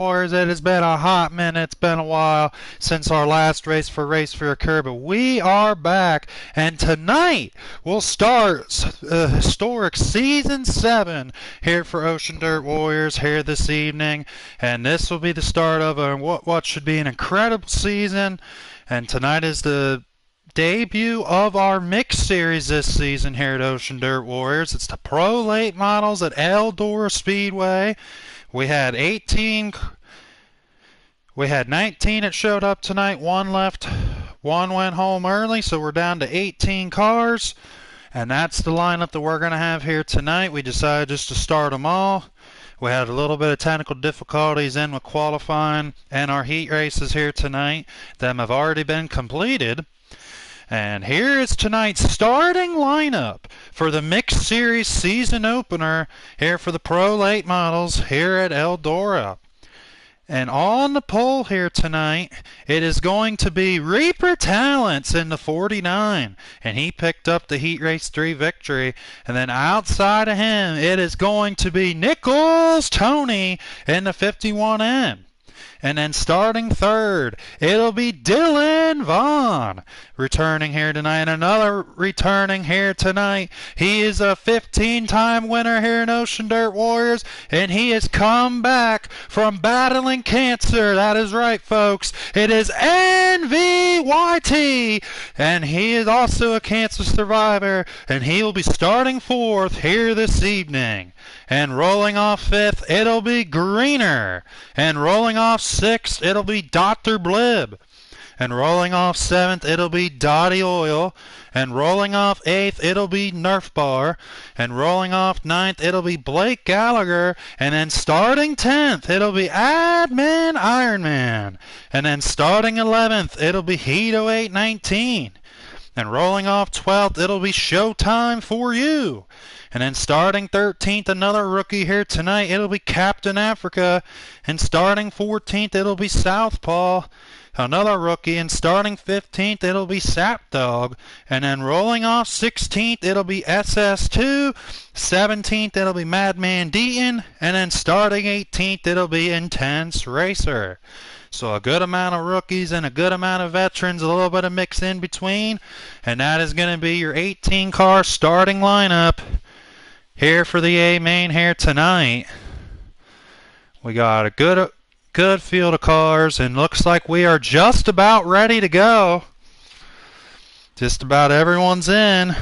Warriors, it has been a hot minute. It's been a while since our last race for your Curb, but we are back. And tonight we'll start historic season 7 here for Ocean Dirt Warriors here this evening. And this will be the start of what should be an incredible season. And tonight is the debut of our mixed series this season here at Ocean Dirt Warriors. It's the Pro Late Models at Eldora Speedway. We had 19 that showed up tonight. One left. One went home early, so we're down to 18 cars. And that's the lineup that we're going to have here tonight. We decided just to start them all. We had a little bit of technical difficulties in with qualifying and our heat races here tonight. Them have already been completed. And here is tonight's starting lineup for the Mixed Series season opener here for the Pro Late Models here at Eldora. And on the pole here tonight, it is going to be Reaper Talents in the 49. And he picked up the Heat Race 3 victory. And then outside of him, it is going to be Nichols Tony in the 51M. And then starting third, it'll be Dylan Vaughn returning here tonight. Another returning here tonight. He is a 15-time winner here in Ocean Dirt Warriors, and he has come back from battling cancer. That is right, folks. It is NVYT, and he is also a cancer survivor, and he will be starting fourth here this evening. And rolling off fifth, it'll be Greener. And rolling off sixth, it'll be Dr. Blib. And rolling off seventh, it'll be Dottie Oil. And rolling off eighth, it'll be Nerf Bar. And rolling off ninth, it'll be Blake Gallagher. And then starting 10th, it'll be Admin Ironman. And then starting 11th, it'll be Heat 0819. And rolling off 12th, it'll be Showtime for You. And then starting 13th, another rookie here tonight, it'll be Captain Africa. And starting 14th, it'll be Southpaw, another rookie. And starting 15th, it'll be Sapdog. And then rolling off 16th, it'll be SS2. 17th, it'll be Madman Deaton. And then starting 18th, it'll be Intense Racer. So a good amount of rookies and a good amount of veterans, a little bit of mix in between. And that is going to be your 18-car starting lineup here for the A main here tonight. We got a good field of cars, and looks like we are just about ready to go. Just about everyone's in.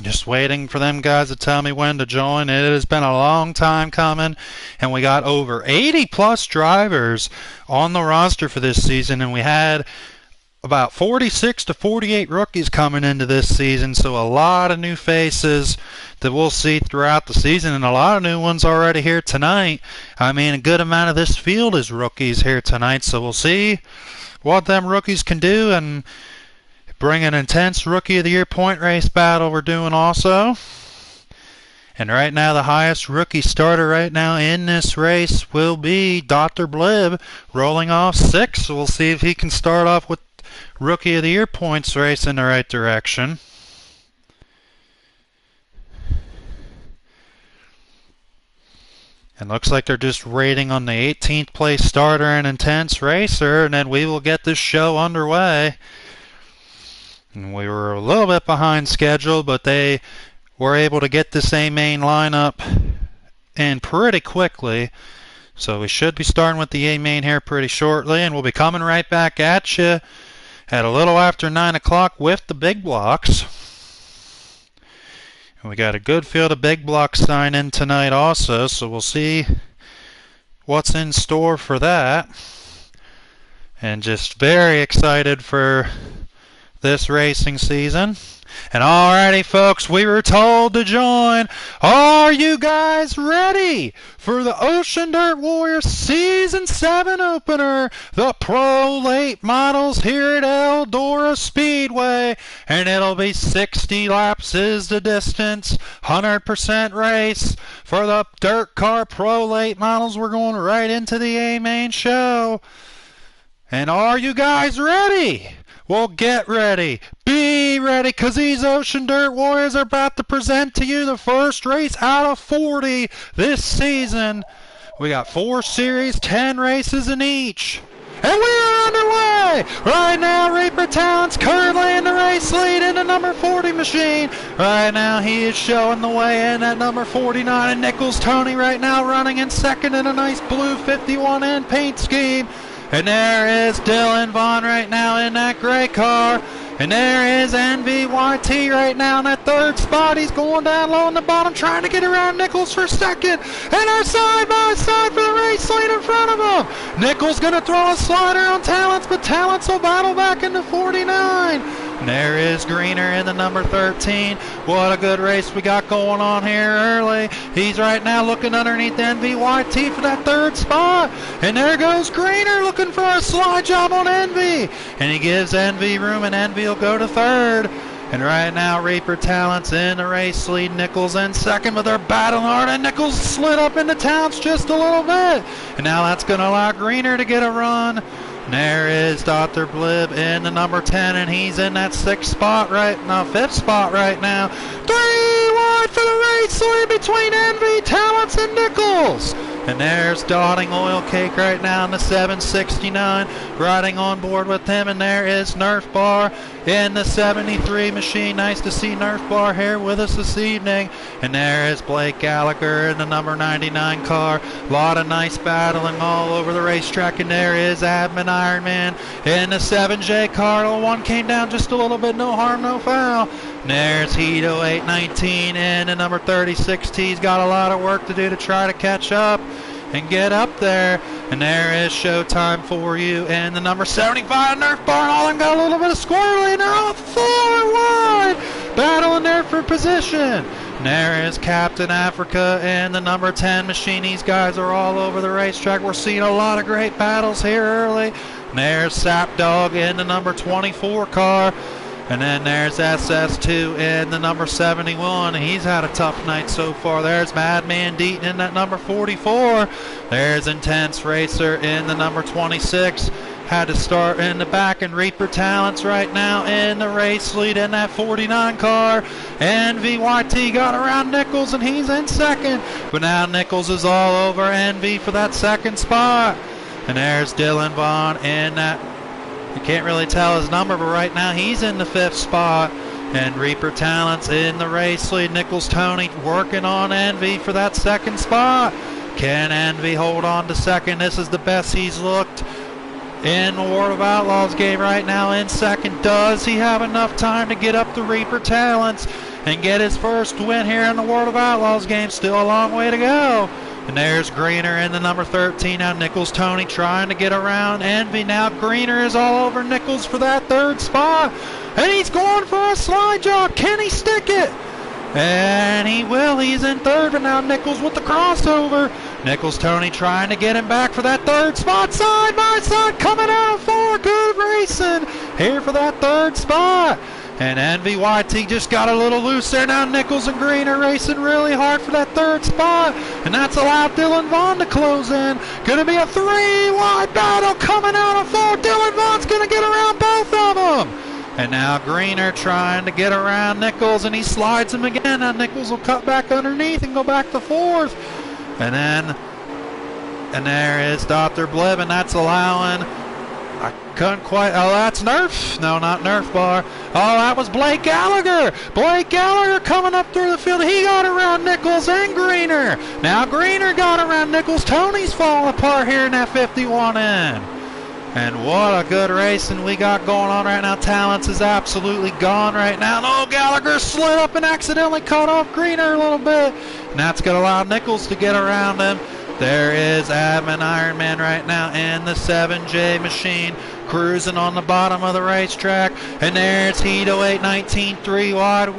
Just waiting for them guys to tell me when to join. It has been a long time coming, and we got over 80 plus drivers on the roster for this season, and we had about 46 to 48 rookies coming into this season, so a lot of new faces that we'll see throughout the season, and a lot of new ones already here tonight. I mean, a good amount of this field is rookies here tonight, so we'll see what them rookies can do, and bring an intense Rookie of the Year point race battle we're doing also. And right now the highest rookie starter right now in this race will be Dr. Blib, rolling off 6. So we'll see if he can start off with Rookie of the Year points race in the right direction. And looks like they're just waiting on the 18th place starter and Intense Racer, and then we will get this show underway. And we were a little bit behind schedule, but they were able to get this A main lineup in pretty quickly. So we should be starting with the A main here pretty shortly, and we'll be coming right back at you at a little after 9 o'clock with the big blocks. And we got a good field of big blocks sign in tonight also, so we'll see what's in store for that. And just very excited for this racing season. And alrighty, folks, we were told to join. Are you guys ready for the Ocean Dirt Warriors Season 7 opener? The Pro Late Models here at Eldora Speedway. And it'll be 60 laps is the distance, 100% race. For the Dirt Car Pro Late Models, we're going right into the A-Main show. And are you guys ready? Well, get ready. Be ready, because these Ocean Dirt Warriors are about to present to you the first race out of 40 this season. We got 4 series, 10 races in each. And we are underway! Right now, Reaper Talent's currently in the race lead in the number 40 machine. Right now, he is showing the way in at number 49. And Nichols Tony right now running in second in a nice blue 51N paint scheme. And there is Dylan Vaughn right now in that gray car. And there is NVYT right now in that third spot. He's going down low on the bottom, trying to get around Nichols for second. And they're side by side for the race lead in front of him. Nichols going to throw a slider on Talents, but Talents will battle back into 49. And there is Greener in the number 13. What a good race we got going on here early. He's right now looking underneath NVYT for that third spot. And there goes Greener looking for a slide job on Envy. And he gives Envy room, and Envy will go to third. And right now, Reaper Talents in the race lead. Nichols in second, but they're battling hard, and Nichols slid up into Talents just a little bit. And now that's going to allow Greener to get a run. And there is Dr. Blib in the number 10, and he's in that 5th spot right now. 3 wide for the race lead between Envy, Talents, and Nichols. And there's Dotting Oil Cake right now in the 769, riding on board with him. And there is Nerf Bar in the 73 machine. Nice to see Nerf Bar here with us this evening. And there is Blake Gallagher in the number 99 car. A lot of nice battling all over the racetrack. And there is Admin Ironman in the 7J car. The one came down just a little bit, no harm, no foul. And there's Hito 819 in the number 36. He's got a lot of work to do to try to catch up and get up there. And there is Showtime for you and the number 75 Nerf Bar. All of them got a little bit of squirrely, and they're all 4 wide, battling there for position. And there is Captain Africa and the number 10 machine. These guys are all over the racetrack. We're seeing a lot of great battles here early. And there's Sap Dog in the number 24 car. And then there's SS2 in the number 71. He's had a tough night so far. There's Madman Deaton in that number 44. There's Intense Racer in the number 26. Had to start in the back, and Reaper Talents right now in the race lead in that 49 car. And VYT got around Nichols, and he's in second. But now Nichols is all over NV for that second spot. And there's Dylan Vaughn in that, you can't really tell his number, but right now he's in the 5th spot. And Reaper Talents in the race lead. Nichols Tony working on Envy for that second spot. Can Envy hold on to second? This is the best he's looked in the World of Outlaws game right now in second. Does he have enough time to get up to Reaper Talents and get his first win here in the World of Outlaws game? Still a long way to go. And there's Greener in the number 13. Now Nichols Tony trying to get around Envy. Now Greener is all over Nichols for that third spot. And he's going for a slide job. Can he stick it? And he will. He's in third. But now Nichols with the crossover. Nichols Tony trying to get him back for that third spot. Side by side coming out of 4. Good racing here for that third spot. And NVYT just got a little loose there. Now Nichols and Green are racing really hard for that third spot. And that's allowed Dylan Vaughn to close in. Going to be a 3-wide battle coming out of 4. Dylan Vaughn's going to get around both of them. And now Greener trying to get around Nichols, and he slides him again. Now Nichols will cut back underneath and go back to 4th. And there is Dr. Blib, and that's allowing, I couldn't quite, oh, that's Nerf. No, not Nerf Bar. Oh, that was Blake Gallagher. Blake Gallagher coming up through the field. He got around Nichols and Greener. Now Greener got around Nichols. Tony's falling apart here in that 51N. And what a good racing we got going on right now. Talents is absolutely gone right now. And oh, Gallagher slid up and accidentally cut off Greener a little bit. And that's going to allow Nichols to get around him. There is Admin Ironman right now in the 7J machine, cruising on the bottom of the racetrack. And there's Heat 0819 3 wide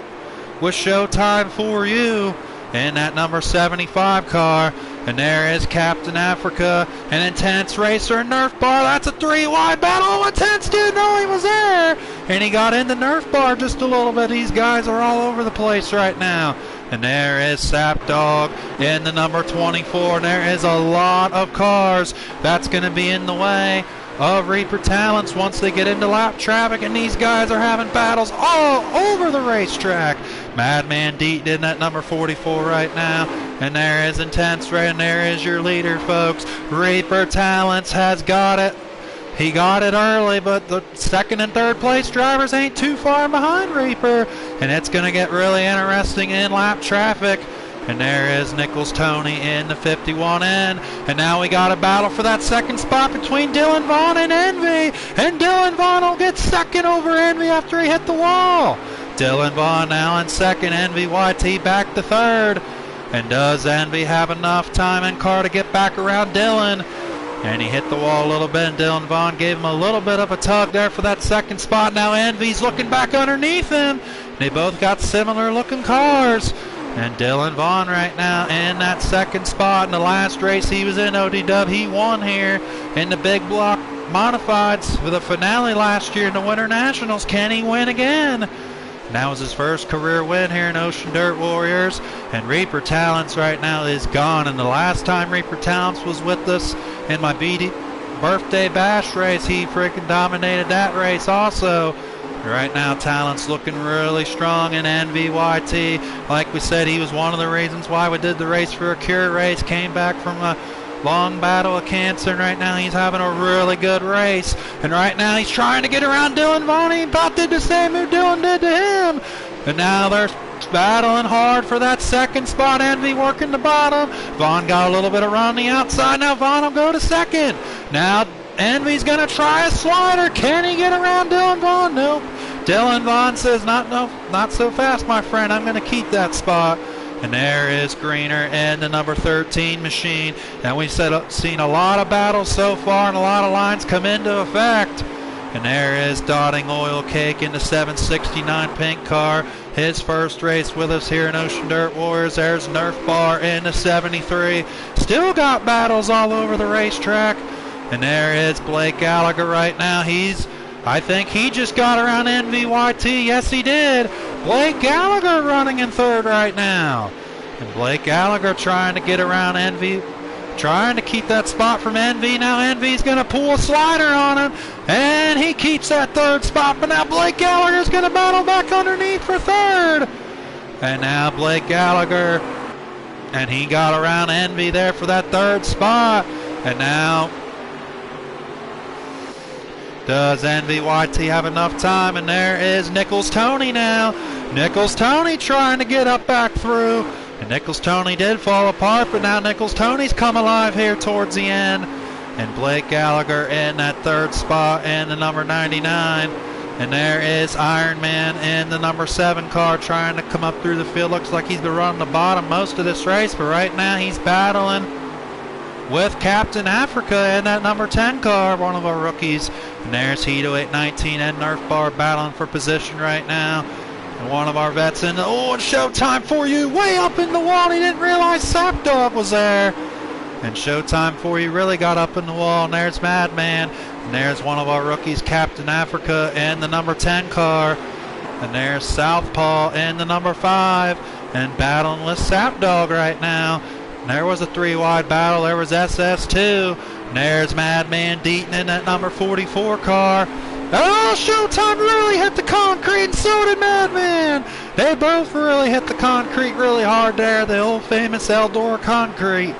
with Showtime for you in that number 75 car. And there is Captain Africa, an Intense Racer, and Nerf Bar. That's a 3 wide battle. Oh, Intense didn't know he was there. And he got into Nerf Bar just a little bit. These guys are all over the place right now. And there is Sap Dog in the number 24. And there is a lot of cars that's going to be in the way of Reaper Talents once they get into lap traffic, and these guys are having battles all over the racetrack. Madman Deaton in that number 44 right now, and there is Intense Ray, and there is your leader, folks. Reaper Talents has got it. He got it early, but the second and third place drivers ain't too far behind Reaper, and it's going to get really interesting in lap traffic. And there is Nichols Tony in the 51N. And now we got a battle for that second spot between Dylan Vaughn and Envy. And Dylan Vaughn will get second over Envy after he hit the wall. Dylan Vaughn now in second. Envy YT back to third. And does Envy have enough time and car to get back around Dylan? And he hit the wall a little bit, and Dylan Vaughn gave him a little bit of a tug there for that second spot. Now Envy's looking back underneath him. They both got similar looking cars. And Dylan Vaughn right now in that second spot. In the last race he was in, OD-Dub, he won here in the big block modifieds for the finale last year in the Winter Nationals. Can he win again? And that was his first career win here in Ocean Dirt Warriors. And Reaper Talents right now is gone. And the last time Reaper Talents was with us in my birthday bash race, he freaking dominated that race also. Right now, Talent's looking really strong in NVYT. Like we said, he was one of the reasons why we did the race for a cure race. Came back from a long battle of cancer, and right now he's having a really good race. And right now he's trying to get around Dylan Vaughn. He about did the same move Dylan did to him. And now they're battling hard for that second spot. Envy working the bottom. Vaughn got a little bit around the outside. Now Vaughn will go to second. Now Envy's going to try a slider. Can he get around Dylan Vaughn? Nope. Dylan Vaughn says, not so fast, my friend. I'm going to keep that spot. And there is Greener in the number 13 machine. And we've seen a lot of battles so far and a lot of lines come into effect. And there is Dotting Oil Cake in the 769 pink car. His first race with us here in Ocean Dirt Warriors. There's Nerf Bar in the 73. Still got battles all over the racetrack. And there is Blake Gallagher right now. I think he just got around NVYT. Yes, he did. Blake Gallagher running in third right now. And Blake Gallagher trying to get around Envy, trying to keep that spot from Envy. Now Envy's going to pull a slider on him, and he keeps that third spot. But now Blake Gallagher's going to battle back underneath for third. And now Blake Gallagher, and he got around Envy there for that third spot. And now, does NVYT have enough time? And there is Nichols Tony now. Nichols Tony trying to get up back through. And Nichols Tony did fall apart, but now Nichols Tony's come alive here towards the end. And Blake Gallagher in that third spot in the number 99. And there is Iron Man in the number 7 car trying to come up through the field. Looks like he's been running the bottom most of this race, but right now he's battling with Captain Africa in that number 10 car, one of our rookies. And there's Heat 0819 and Nerf Bar battling for position right now. And one of our vets in the, oh, it's Showtime for you, way up in the wall. He didn't realize Sapdog was there. And Showtime for you really got up in the wall. And there's Madman. And there's one of our rookies, Captain Africa, in the number 10 car. And there's Southpaw in the number 5. And battling with Sapdog right now. And there was a 3-wide battle. There was SS2. And there's Madman Deaton in that number 44 car. Oh, Showtime really hit the concrete, and so did Madman. They both really hit the concrete really hard there, the old famous Eldora concrete.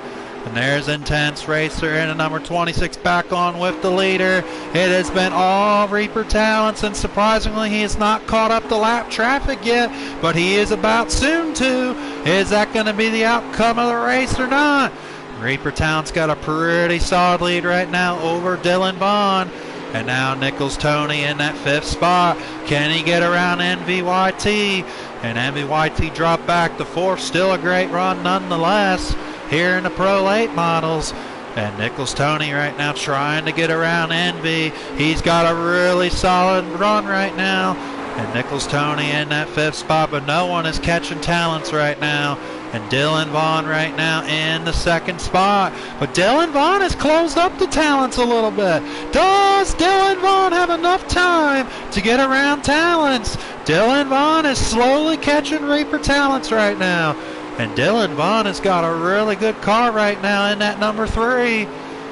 And there's Intense Racer in a number 26 back on with the leader. It has been all Reaper Talents, and surprisingly he has not caught up to lap traffic yet, but he is about soon to. Is that going to be the outcome of the race or not? Reaper Talents got a pretty solid lead right now over Dylan Vaughn. And now Nichols Tony in that 5th spot. Can he get around NVYT? And NVYT dropped back to 4th. Still a great run nonetheless. here in the Pro Late models. And Nichols Tony right now trying to get around Envy. He's got a really solid run right now. And Nichols Tony in that 5th spot, but no one is catching Talents right now. And Dylan Vaughn right now in the 2nd spot. But Dylan Vaughn has closed up the Talents a little bit. Does Dylan Vaughn have enough time to get around Talents? Dylan Vaughn is slowly catching Reaper Talents right now. And Dylan Vaughn has got a really good car right now in that number 3.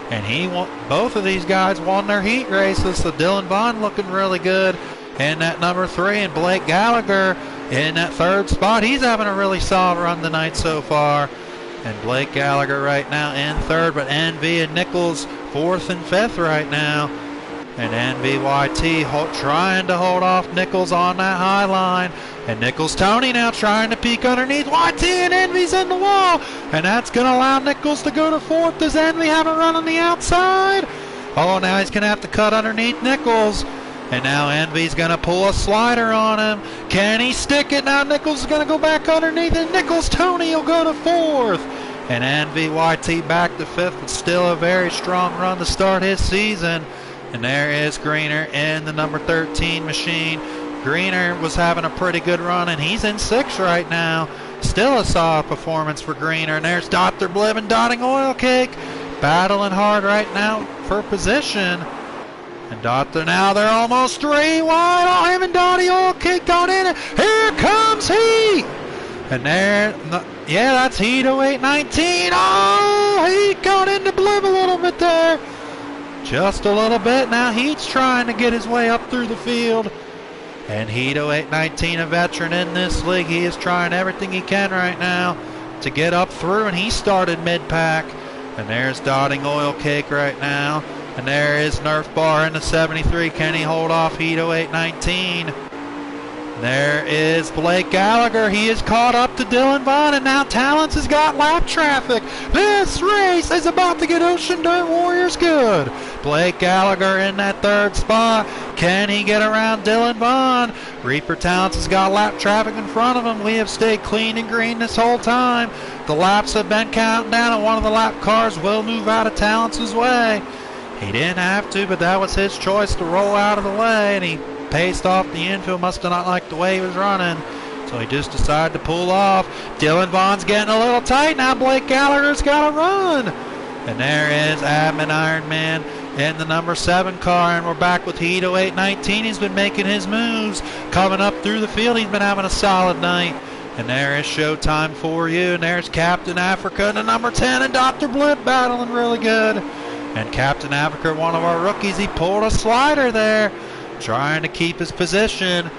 And both of these guys won their heat races. So Dylan Vaughn looking really good in that number 3. And Blake Gallagher in that 3rd spot. He's having a really solid run tonight so far. And Blake Gallagher right now in 3rd. But NV and Nichols 4th and 5th right now. And NVYT trying to hold off Nichols on that high line. And Nichols Tony now trying to peek underneath YT, and Envy's in the wall. And that's going to allow Nichols to go to 4th. Does Envy have a run on the outside? Oh, now he's going to have to cut underneath Nichols. And now Envy's going to pull a slider on him. Can he stick it? Now Nichols is going to go back underneath, and Nichols Tony will go to 4th. And NVYT back to 5th. It's still a very strong run to start his season. And there is Greener in the number 13 machine. Greener was having a pretty good run, and he's in 6th right now. Still a solid performance for Greener. And there's Dr. Bliv and Dotting Oil Cake battling hard right now for position. And Dr. now they're almost 3 wide. Oh, him and Dottie Oil Cake got in it. Here comes Heat. And there, yeah, that's Heat 0819. Oh, Heat got into Bliv a little bit there. Just a little bit. Now Heat's trying to get his way up through the field. And Heat 0819, a veteran in this league. He is trying everything he can right now to get up through, and he started mid-pack. And there's Dotting Oil Cake right now. And there is Nerf Bar in the 73. Can he hold off Heat 0819? There is Blake Gallagher. He is caught up to Dylan Vaughn, and now Talents has got lap traffic. This race is about to get Ocean Dirt Warriors good. Blake Gallagher in that 3rd spot. Can he get around Dylan Vaughn? Reaper Talents has got lap traffic in front of him. We have stayed clean and green this whole time. The laps have been counting down, and one of the lap cars will move out of Talents' way. He didn't have to, but that was his choice to roll out of the way, and he paced off the infield. Must have not liked the way he was running, so he just decided to pull off. Dylan Vaughn's getting a little tight now. Blake Gallagher's got to run. And there is Admin Ironman in the number 7 car, and we're back with Heat 0819. He's been making his moves, coming up through the field. He's been having a solid night. And there is Showtime for you, and there's Captain Africa in the number 10, and Dr. Blip battling really good. And Captain Africa, one of our rookies, he pulled a slider there, trying to keep his position.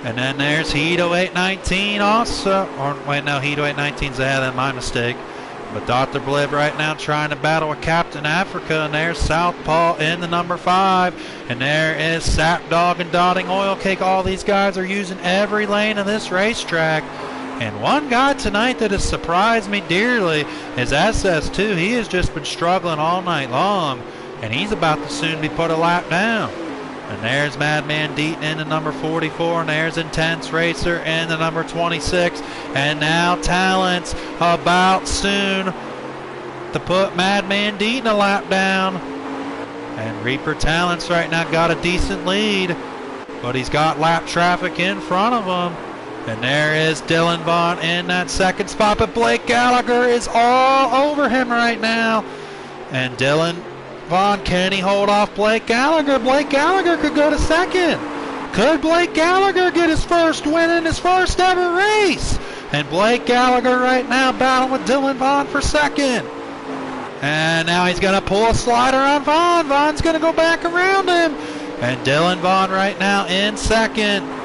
And then there's Heat 0819 also. Or wait, no, Heat 0819's ahead. That's my mistake. But Dr. Blib right now trying to battle with Captain Africa. And there's Southpaw in the number 5. And there is Sap Dog and Dotting Oil Cake. All these guys are using every lane of this racetrack. And one guy tonight that has surprised me dearly is SS2. He has just been struggling all night long, and he's about to soon be put a lap down. And there's Madman Deaton in the number 44, and there's Intense Racer in the number 26. And now Talents about soon to put Madman Deaton a lap down. And Reaper Talents right now got a decent lead, but he's got lap traffic in front of him. And there is Dylan Vaughn in that 2nd spot, but Blake Gallagher is all over him right now. And Dylan Vaughn, can he hold off Blake Gallagher? Blake Gallagher could go to 2nd. Could Blake Gallagher get his first win in his first ever race? And Blake Gallagher right now battling with Dylan Vaughn for 2nd. And now he's going to pull a slider on Vaughn. Vaughn's going to go back around him. And Dylan Vaughn right now in 2nd.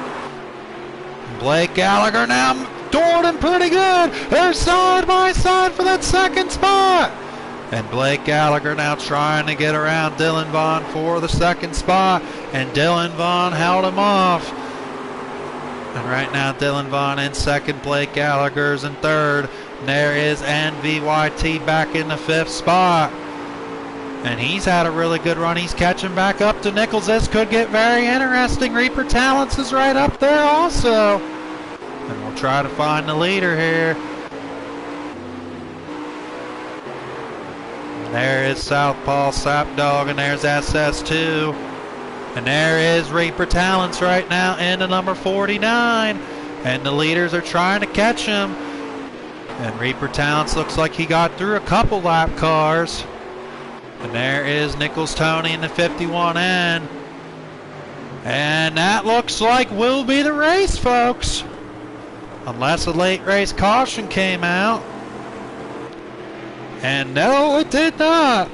Blake Gallagher now doored him pretty good. They're side by side for that 2nd spot. And Blake Gallagher now trying to get around Dylan Vaughn for the 2nd spot. And Dylan Vaughn held him off. And right now Dylan Vaughn in 2nd. Blake Gallagher's in 3rd. And there is NVYT back in the 5th spot. And he's had a really good run. He's catching back up to Nichols. This could get very interesting. Reaper Talents is right up there also. And we'll try to find the leader here. There is Southpaw Sapdog, and there's SS2. And there is Reaper Talents right now into number 49. And the leaders are trying to catch him. And Reaper Talents looks like he got through a couple lap cars. And there is Nichols Tony in the 51N. And that looks like will be the race, folks. Unless a late race caution came out. And no, it did not.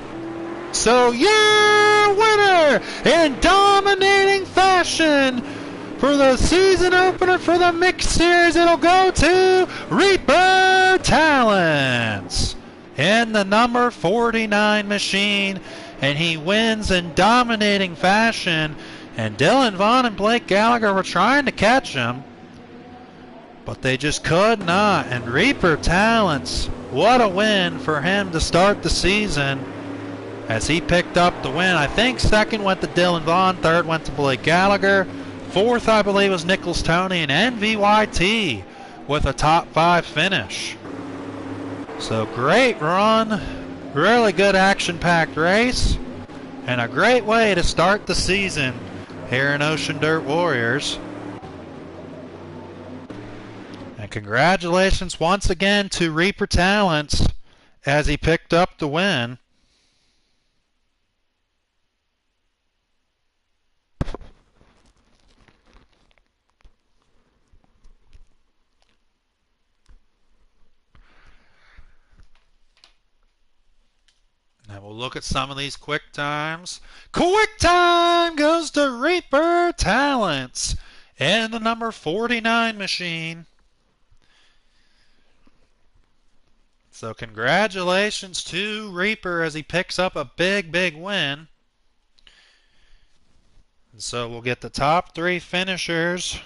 So your winner in dominating fashion for the season opener for the Mixed Series, it'll go to Reaper Talents in the number 49 machine. And he wins in dominating fashion. And Dylan Vaughn and Blake Gallagher were trying to catch him, but they just could not. And Reaper Talents, what a win for him to start the season as he picked up the win. I think second went to Dylan Vaughn, third went to Blake Gallagher, fourth I believe was Nichols Tony, and NVYT with a top 5 finish. So great run, really good action-packed race, and a great way to start the season here in Ocean Dirt Warriors. And congratulations once again to Reaper Talents as he picked up the win. Now we'll look at some of these quick times. Quick time goes to Reaper Talents in the number 49 machine. So congratulations to Reaper as he picks up a big win. And so we'll get the top 3 finishers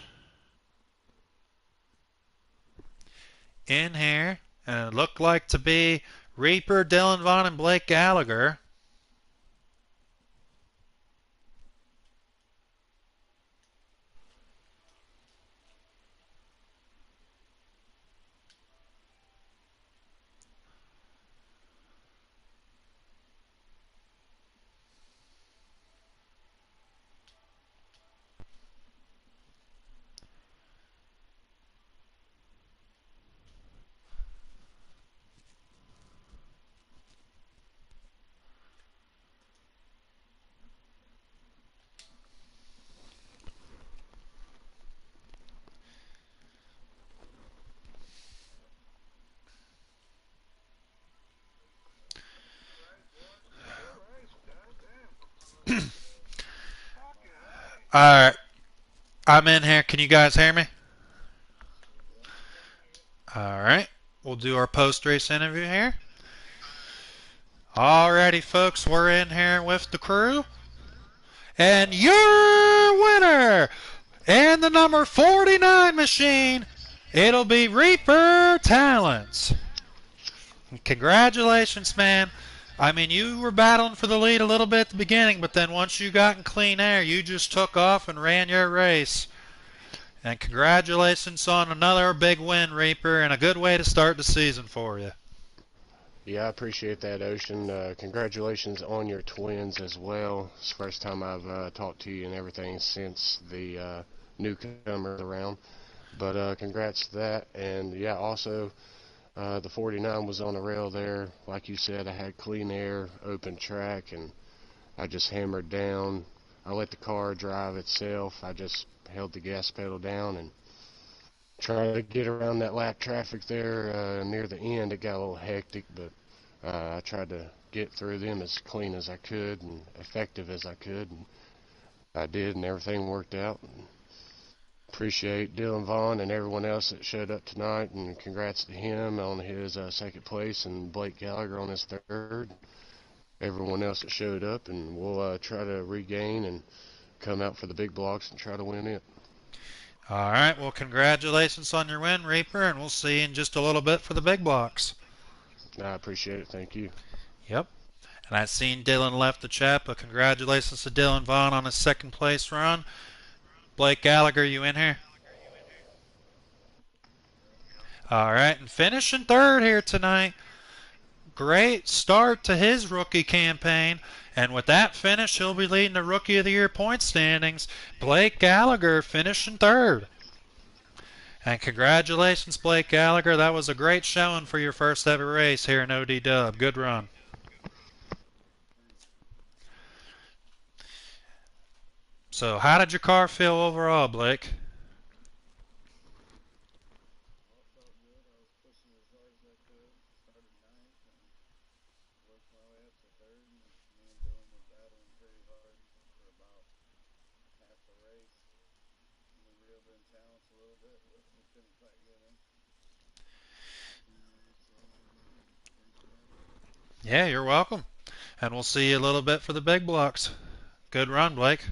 in here. And it looked like to be Reaper, Dylan Vaughn, and Blake Gallagher. Alright, I'm in here. Can you guys hear me? Alright, we'll do our post-race interview here. Alrighty, folks, we're in here with the crew. And your winner in the number 49 machine, it'll be Reaper Talents. Congratulations, man. I mean, you were battling for the lead a little bit at the beginning, but then once you got in clean air, you just took off and ran your race. And congratulations on another big win, Reaper, and a good way to start the season for you. Yeah, I appreciate that, Ocean. Congratulations on your twins as well. It's the first time I've talked to you and everything since the newcomer around. But congrats to that. And yeah, also the 49 was on the rail there. Like you said, I had clean air, open track, and I just hammered down. I let the car drive itself. I just held the gas pedal down and tried to get around that lap traffic there near the end. It got a little hectic, but I tried to get through them as clean as I could and effective as I could, and I did, and everything worked out. Appreciate Dylan Vaughn and everyone else that showed up tonight, and congrats to him on his second place and Blake Gallagher on his third. Everyone else that showed up, and we'll try to regain and come out for the big blocks and try to win it. All right, well, congratulations on your win, Reaper, and we'll see you in just a little bit for the big blocks. I appreciate it. Thank you. Yep. And I seen Dylan left the chat, but congratulations to Dylan Vaughn on his second place run. Blake Gallagher, you in here? All right, and finishing third here tonight, great start to his rookie campaign. And with that finish, he'll be leading the Rookie of the Year point standings. Blake Gallagher finishing third. And congratulations, Blake Gallagher. That was a great showing for your first ever race here in OD Dub. Good run. So, how did your car feel overall, Blake? Yeah, you're welcome. And we'll see you a little bit for the big blocks. Good run, Blake.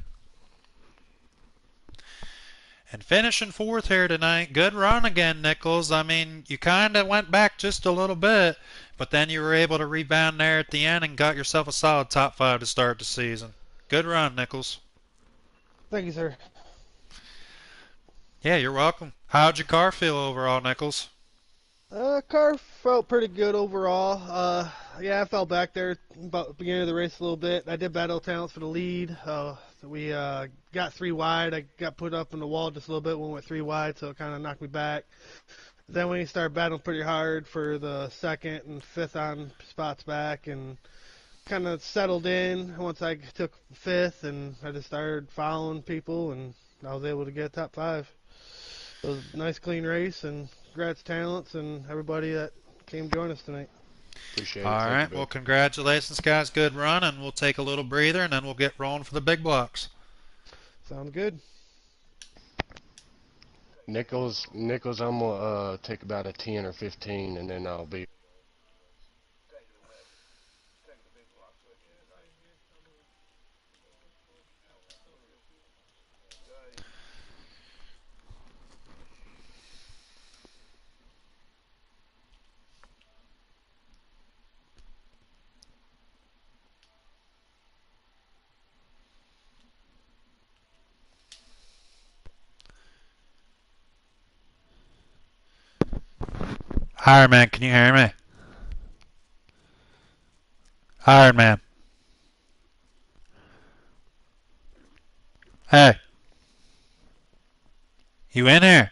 And finishing fourth here tonight. Good run again, Nichols. I mean, you kind of went back just a little bit, but then you were able to rebound there at the end and got yourself a solid top five to start the season. Good run, Nichols. Thank you, sir. Yeah, you're welcome. How'd your car feel overall, Nichols? Car felt pretty good overall. Yeah, I fell back there about the beginning of the race a little bit. I did battle talents for the lead. We got three wide. I got put up in the wall just a little bit when we went three wide, so it kind of knocked me back. Then we started battling pretty hard for the second and fifth on spots back, and kind of settled in once I took fifth, and I just started following people, and I was able to get top five. It was a nice, clean race, and congrats, talents, and everybody that came join us tonight. Appreciate it. All Thank right. you, Well, Bill. congratulations, guys. Good run, and we'll take a little breather, and then we'll get rolling for the big blocks. Sounds good. Nichols, I'm gonna take about a 10 or 15, and then I'll be. Iron Man, can you hear me? Iron Man. Hey, you in here?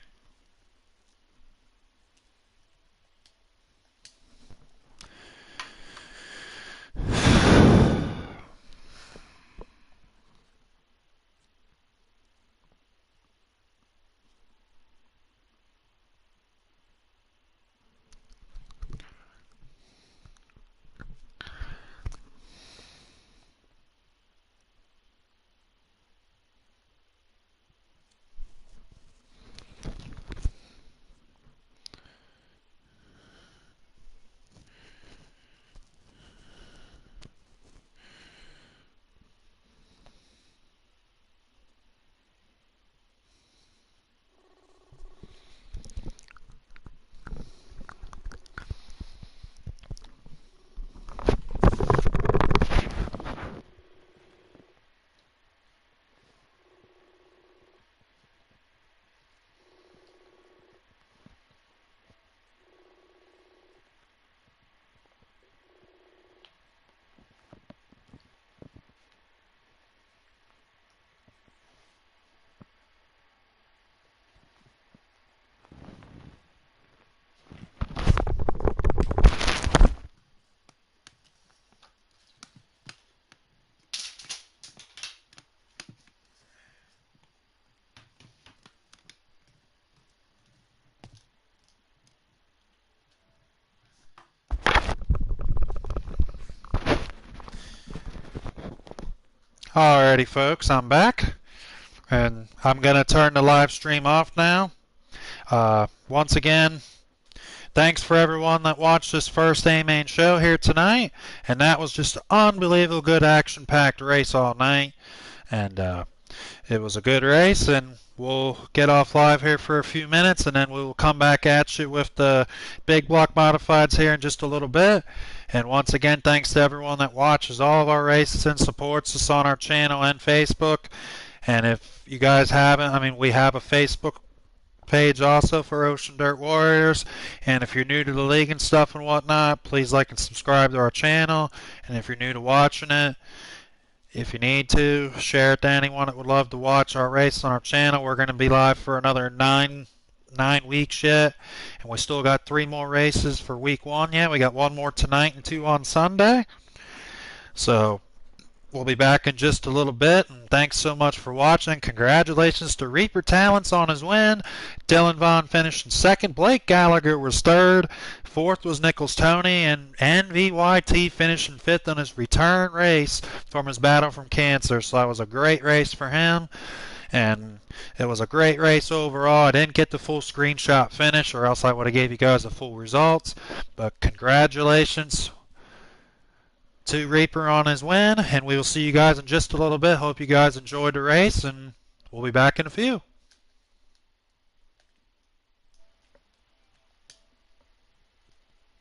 Alrighty, folks, I'm back, and I'm gonna turn the live stream off now. Once again, thanks for everyone that watched this first A-Main show here tonight, and that was just an unbelievable good action-packed race all night, and it was a good race, and we'll get off live here for a few minutes, and then we will come back at you with the big block modifieds here in just a little bit. And once again, thanks to everyone that watches all of our races and supports us on our channel and Facebook. And if you guys haven't, I mean, we have a Facebook page also for Ocean Dirt Warriors. And if you're new to the league and stuff and whatnot, please like and subscribe to our channel. And if you're new to watching it, if you need to, share it to anyone that would love to watch our race on our channel. We're going to be live for another nine weeks yet, and we still got 3 more races for week 1 yet. We got 1 more tonight and 2 on Sunday. So we'll be back in just a little bit, and thanks so much for watching. Congratulations to Reaper Talents on his win. Dylan Vaughn finished in 2nd. Blake Gallagher was 3rd. 4th was Nichols Tony, and NVYT finished in 5th on his return race from his battle from cancer. So that was a great race for him, and it was a great race overall. I didn't get the full screenshot finish, or else I would have gave you guys the full results. But congratulations to Reaper on his win, and we will see you guys in just a little bit. Hope you guys enjoyed the race, and we'll be back in a few.